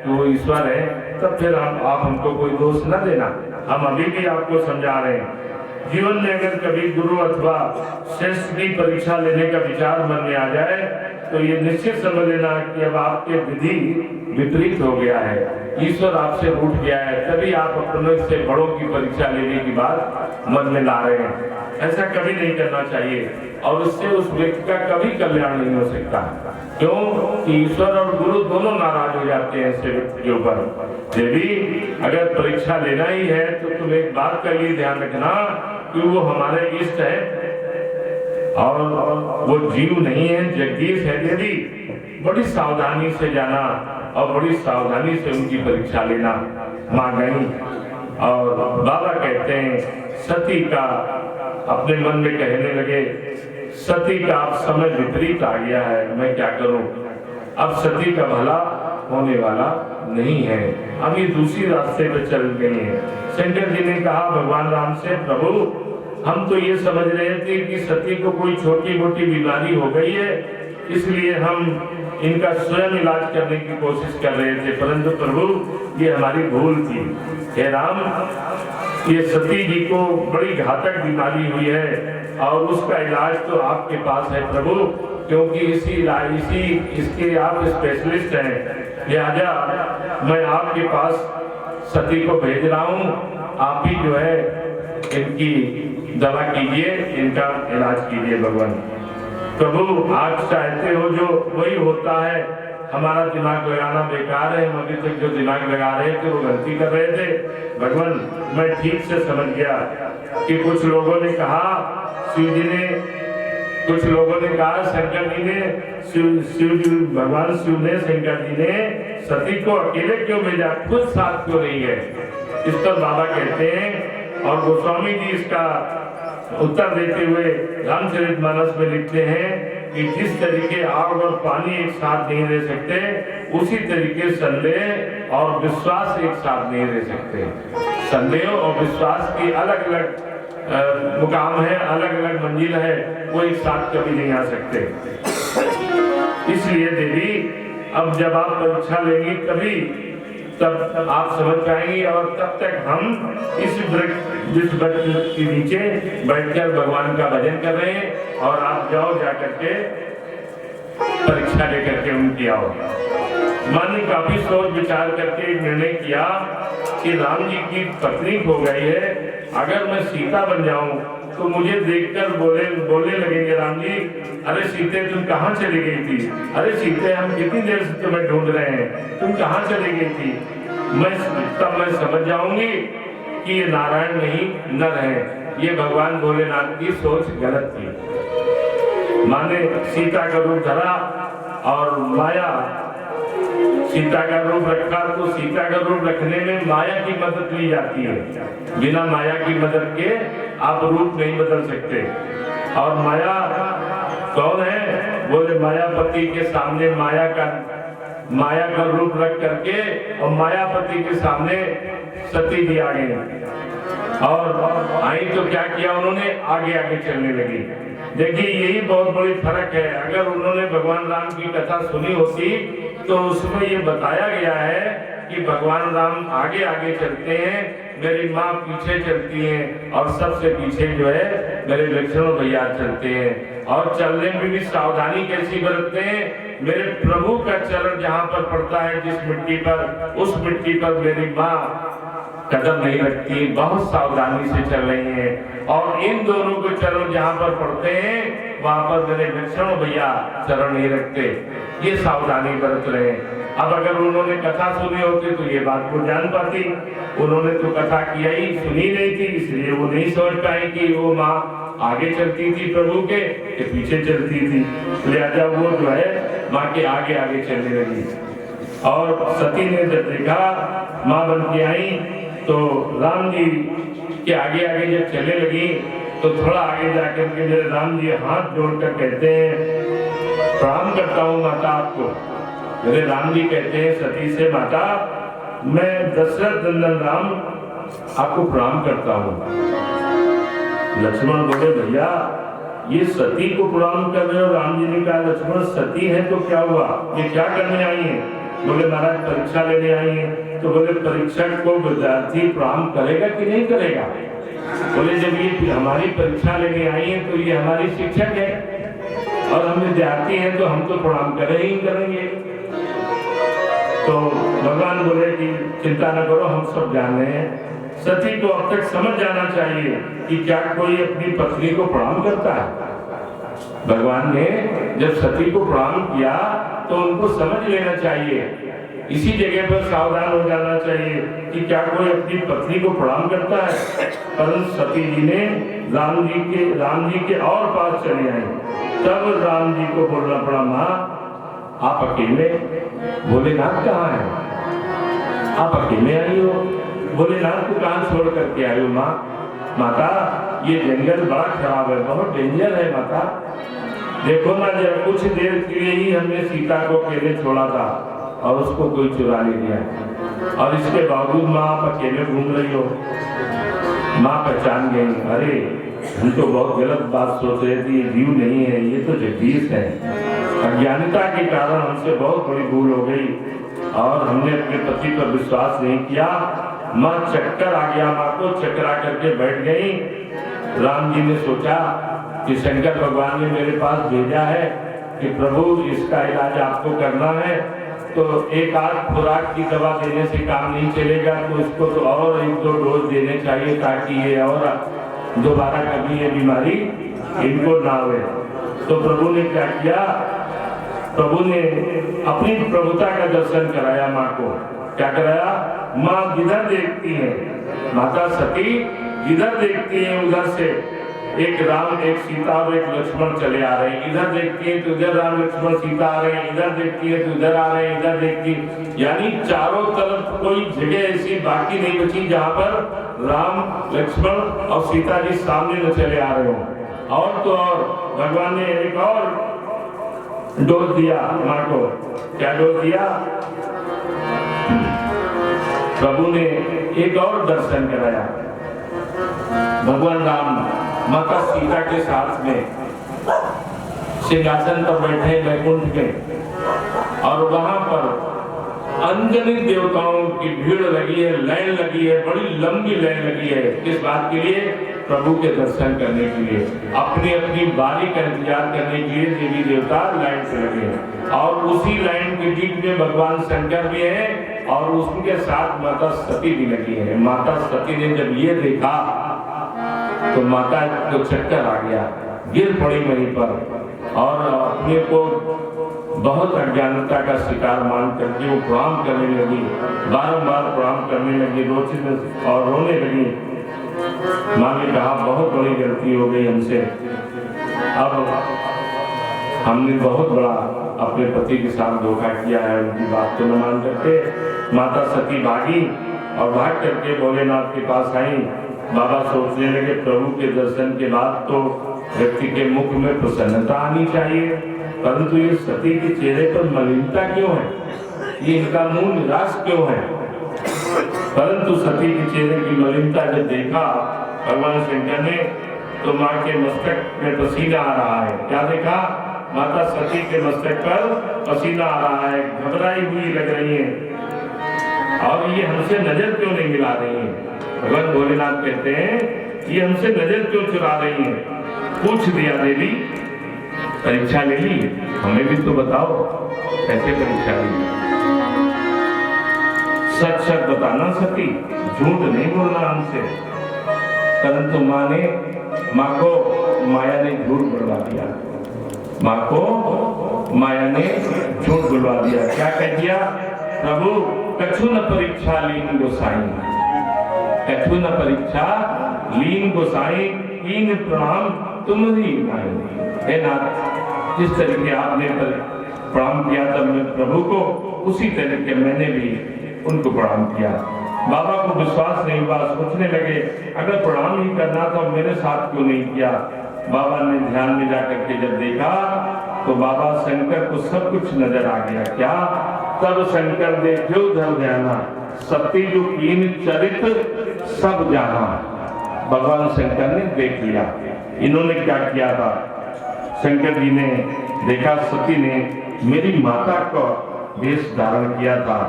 कि वो ईश्वर है, तब फिर आप हमको कोई दोष न देना। हम अभी भी आपको समझा रहे हैं। जीवन में अगर कभी गुरु अथवा श्रेष्ठ की परीक्षा लेने का विचार मन में आ जाए तो ये निश्चित समझ लेना कि अब आपके विधि विपरीत हो गया है, ईश्वर आपसे रूठ गया है, तभी आप अपने से बड़ों की परीक्षा लेने की बात मन में ला रहे हैं। ऐसा कभी नहीं करना चाहिए और उससे उस व्यक्ति का कभी कल्याण नहीं हो सकता। क्यों कि ईश्वर और गुरु दोनों नाराज हो जाते हैं ऐसे व्यक्ति के ऊपर। देवी अगर परीक्षा लेना ही है तो तुम एक बात का ये ध्यान रखना कि वो हमारे इष्ट है और वो जीव नहीं है, जगदीश है। देवी बड़ी सावधानी से जाना और बड़ी सावधानी से उनकी परीक्षा लेना। माँ गई और बाबा कहते हैं सती का अपने मन में कहने लगे, सती का अब समय विपरीत आ गया है, मैं क्या करूं। अब सती का भला होने वाला नहीं है, अब ये दूसरी रास्ते पे चल गई है। शंकर जी ने कहा भगवान राम से, प्रभु हम तो ये समझ रहे थे कि सती को कोई छोटी मोटी बीमारी हो गई है, इसलिए हम इनका स्वयं इलाज करने की कोशिश कर रहे थे, परंतु प्रभु ये हमारी भूल थी। हे राम, ये सती जी को बड़ी घातक बीमारी हुई है और उसका इलाज तो आपके पास है प्रभु, क्योंकि इसके आप स्पेशलिस्ट हैं। लिहाजा मैं आपके पास सती को भेज रहा हूँ, आप ही जो है इनकी दवा कीजिए, इनका इलाज कीजिए। भगवान प्रभु आप चाहते हो जो वही होता है, हमारा दिमाग लगाना बेकार है, हम अभी तक जो दिमाग लगा रहे थे वो गलती कर रहे थे। भगवान मैं ठीक से समझ गया कि कुछ लोगों ने कहा शिव जी ने, कुछ लोगों ने कहा शंकर जी ने, शिव जी भगवान शिव ने शंकर जी ने सती को अकेले क्यों भेजा, खुद साथ क्यों नहीं गए। इस पर बाबा कहते हैं और गोस्वामी जी इसका उत्तर देते हुए रामचरितमानस में लिखते हैं कि जिस तरीके आग और पानी एक साथ नहीं रह सकते, उसी तरीके संदेह और विश्वास एक साथ नहीं रह सकते। संदेह और विश्वास की अलग अलग मुकाम है, अलग अलग मंजिल है, वो एक साथ कभी नहीं आ सकते। इसलिए देवी अब जब आप परीक्षा लेंगी तभी तब आप समझ पाएंगी और तब तक हम जिस वृक्ष के नीचे बैठकर भगवान का भजन कर रहे हैं और आप जाओ जाकर के परीक्षा लेकर के उनकी आओ। माँ ने काफी सोच विचार करके निर्णय किया कि राम जी की पत्नी हो गई है, अगर मैं सीता बन जाऊं तो मुझे देखकर बोलने लगेंगे राम जी, अरे सीते तुम कहाँ चली गई थी, अरे सीते हम कितनी देर से तुम्हें ढूंढ रहे हैं, तुम कहाँ चली गई थी। तब मैं समझ जाऊंगी कि ये नारायण नहीं नर है। ये भगवान भोलेनाथ की सोच गलत थी। माँ ने सीता का रूप धरा और माया सीता का रूप रखा, तो सीता का रूप रखने में माया की मदद ली जाती है। बिना माया की मदद के आप रूप नहीं बदल सकते। और माया कौन है, बोले मायापति के सामने माया का रूप रख करके और मायापति के सामने सती जी आ गई और आई तो क्या किया उन्होंने, आगे आगे चलने लगी। देखिए यही बहुत बड़ी फर्क है। अगर उन्होंने भगवान राम की कथा सुनी होती तो उसमें ये बताया गया है कि भगवान राम आगे आगे चलते हैं, मेरी माँ पीछे चलती हैं और सबसे पीछे जो है मेरे लक्ष्मण भैया चलते हैं। और चलने में भी सावधानी कैसी बरतते हैं, मेरे प्रभु का चरण जहाँ पर पड़ता है जिस मिट्टी पर, उस मिट्टी पर मेरी माँ कदम नहीं रखती, बहुत सावधानी से चल रही हैं। और इन दोनों के चरण जहाँ पर पड़ते हैं वहां पर मेरे लक्ष्मण भैया चरण नहीं रखते, ये सावधानी बरत रहे हैं। अब अगर उन्होंने कथा सुनी होती तो ये बात को जान पाती, उन्होंने तो कथा किया ही सुनी नहीं थी, इसलिए वो नहीं समझ पाए कि वो माँ आगे चलती थी प्रभु के पीछे चलती थी। लिहाजा वो जो है माँ के आगे आगे चलने लगी। और सती ने जब देखा माँ बन के आई तो राम जी के आगे आगे जब चलने लगी तो थोड़ा आगे जाकर के मेरे राम जी हाथ जोड़कर कहते हैं, प्रणाम करता हूँ माता आपको। मेरे राम जी कहते हैं सती से, माता मैं दशरथ नंदन राम आपको प्रणाम करता हूँ। लक्ष्मण बोले, भैया ये सती को प्रणाम कर रहे हो। राम जी ने कहा, लक्ष्मण सती है तो क्या हुआ, ये क्या करने आई है। बोले महाराज परीक्षा लेने आई है। तो बोले परीक्षक को विद्यार्थी प्रणाम करेगा कि नहीं करेगा? बोले जब ये हमारी परीक्षा लेने आई है तो ये हमारी शिक्षक है और हम विद्यार्थी हैं तो हम तो प्रणाम करे ही करेंगे। तो भगवान बोले कि चिंता न करो, हम सब जान रहे हैं। सती को अब तक समझ जाना चाहिए कि क्या कोई अपनी पत्नी को प्रणाम करता है। भगवान ने जब सती को प्रणाम किया तो उनको समझ लेना चाहिए, इसी जगह पर सावधान हो जाना चाहिए कि क्या कोई अपनी पत्नी को प्रणाम करता है। परंतु सती जी ने राम जी के और पास चली आई। तब राम जी को बोलना पड़ा, माँ आप अकेले? भोलेनाथ कहाँ है? आप अकेले आई हो? भोलेनाथ को कहाँ छोड़ करके आई हो माँ? माता ये जंगल बड़ा खराब है, बहुत डेंजर है माता। देखो ना, जब कुछ देर के लिए ही हमने सीता को अकेले छोड़ा था और उसको कोई चुरा ले गया, और इसके बावजूद माँ आप अकेले घूम रही हो। माँ पहचान गई, अरे हम तो बहुत गलत बात सोच रहे थे, ये जीव नहीं है, ये तो जगदीश है। अज्ञानता के कारण हमसे बहुत बड़ी भूल हो गई और हमने अपने पति पर विश्वास नहीं किया। माँ चक्कर आ गया, माँ को चक्करा करके बैठ गई। राम जी ने सोचा कि शंकर भगवान ने मेरे पास भेजा है कि प्रभु इसका इलाज आपको करना है, तो एक आध खुराक की दवा देने से काम नहीं चलेगा, तो इसको तो और 1-2 डोज देने चाहिए ताकि ये और दोबारा कभी ये बीमारी इनको ना आवे। तो प्रभु ने क्या किया? प्रभु ने अपनी प्रभुता का दर्शन कराया माँ को। क्या कराया? माँ जिधर देखती है, माता सती जिधर देखती है उधर से एक राम, एक सीता और एक लक्ष्मण चले आ रहे हैं। इधर देखती है तो इधर राम लक्ष्मण सीता आ रहे हैं, इधर देखती है तो इधर आ रहे हैं, इधर देखती, यानी चारों तरफ कोई जगह ऐसी बाकी नहीं बची जहाँ पर राम लक्ष्मण और सीता जी सामने न चले आ रहे हो। और तो और भगवान ने एक और डोज दिया माँ को। क्या डोज दिया? प्रभु ने एक और दर्शन कराया। भगवान राम माता सीता के साथ में सिंहासन पर बैठे वैकुंठ में, और वहां पर अनगिनत देवताओं की भीड़ लगी है, लाइन लगी है, बड़ी लंबी लाइन लगी है। किस बात के लिए? प्रभु के दर्शन करने के लिए, अपनी अपनी बारी का इंतजार करने के लिए देवी देवता लाइन से लगे हैं। और उसी लाइन के बीच में भगवान शंकर भी है और उसके साथ माता सती भी लगी है। माता सती ने जब ये देखा तो माता को चक्कर आ गया, गिर पड़ी वहीं पर और अपने को बहुत अज्ञानता का शिकार मान करके वो प्रणाम करने लगी, बारंबार प्रणाम करने लगी, रोने और रोने लगी। माँ ने कहा बहुत बड़ी गलती हो गई हमसे, अब हमने बहुत बड़ा अपने पति के साथ धोखा किया है। उनकी बात को न मान करके माता सती भागी और भाग करके भोलेनाथ के पास आई। बाबा सोचने लगे प्रभु के दर्शन के बाद तो व्यक्ति के मुख में प्रसन्नता आनी चाहिए, परंतु ये सती के चेहरे पर मलिनता क्यों है? ये इनका मुंह निराश क्यों है? परंतु सती के चेहरे की मलिनता जब देखा भगवान शंकर ने तो माँ के मस्तक में पसीना आ रहा है। क्या देखा? माता सती के मस्तक पर पसीना आ रहा है, घबराई हुई लग रही है और ये हमसे नजर क्यों नहीं मिला रही है? भगवान भोलेनाथ कहते हैं ये हमसे नजर क्यों चुरा रही है? पूछ दिया देवी, परीक्षा ले ली, हमें भी तो बताओ कैसे परीक्षा ली? सच सच बताना सती, झूठ नहीं बोलना हमसे। परंतु माँ को माया ने झूठ बुलवा दिया। माँ को माया ने झूठ बुलवा दिया। क्या कह दिया? प्रभु कछु न परीक्षा लीन गोसाई, कछु न परीक्षा लीन गोसाई, कीन प्रणाम तुम्हारी माई। हे नाथ, जिस तरीके आपने प्रणाम किया तब मैं प्रभु को, उसी तरीके मैंने भी उनको प्रणाम किया। बाबा को विश्वास नहीं हुआ, सोचने लगे अगर प्रणाम ही करना था मेरे साथ क्यों नहीं किया। बाबा ने ध्यान में जाकर के जब देखा तो बाबा शंकर को सब कुछ नजर आ गया। क्या? तब शंकर देखे उधर ध्याना, सती जो कीन चरित्र सब जाना। भगवान शंकर ने देख लिया इन्होंने क्या किया था। शंकर जी ने देखा सती ने मेरी माता को वेश धारण किया था।